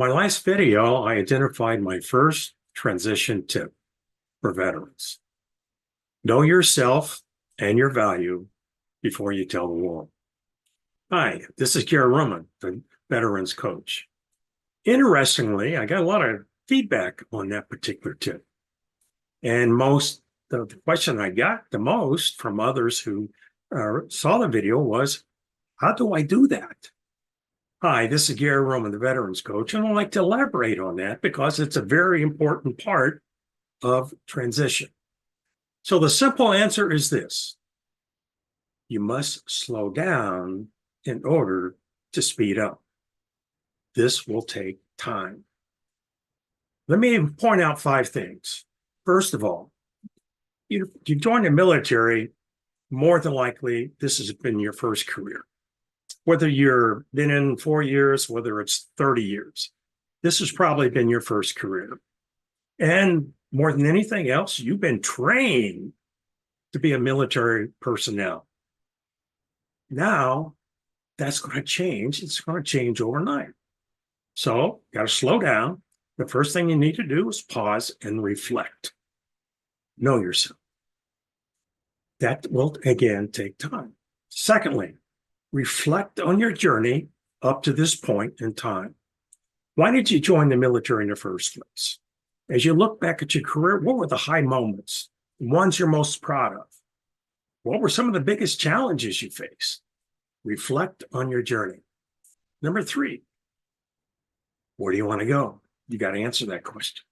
My last video, I identified my first transition tip for veterans. Know yourself and your value before you tell the world. Hi, this is Gary.rohmann, the veterans coach. Interestingly, I got a lot of feedback on that particular tip. And the question I got the most from others who saw the video was, how do I do that? Hi, this is Gary.rohmann, the veterans coach, and I'd like to elaborate on that because it's a very important part of transition. So the simple answer is this: you must slow down in order to speed up. This will take time. Let me point out 5 things. First of all, you join the military, more than likely, this has been your first career. Whether you've been in 4 years, whether it's 30 years, this has probably been your first career. And more than anything else, you've been trained to be a military personnel. Now, that's going to change. It's going to change overnight. So, got to slow down. The first thing you need to do is pause and reflect. Know yourself. That will, again, take time. Secondly, reflect on your journey up to this point in time. Why did you join the military in the first place? As you look back at your career, what were the high moments, the ones you're most proud of? What were some of the biggest challenges you faced? Reflect on your journey. Number 3, where do you want to go? You got to answer that question.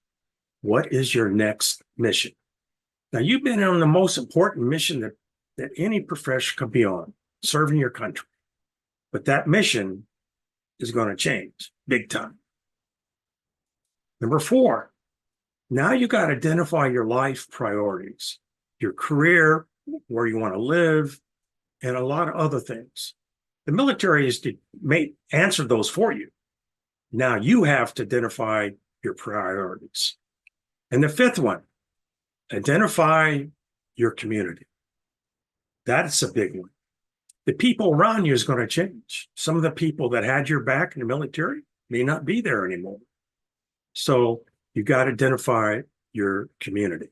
What is your next mission? Now, you've been on the most important mission that any profession could be on, serving your country. But that mission is going to change big time. Number 4, now you got to identify your life priorities, your career, where you want to live, and a lot of other things. The military may answer those for you. Now you have to identify your priorities. And the 5th one, identify your community. That's a big one. The people around you is going to change. Some of the people that had your back in the military may not be there anymore. So you got to identify your community.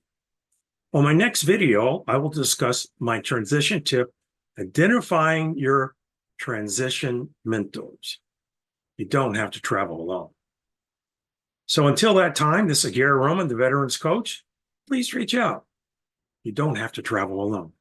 On my next video, I will discuss my transition tip, identifying your transition mentors. You don't have to travel alone. So until that time, this is Gary.rohmann, the veterans coach. Please reach out. You don't have to travel alone.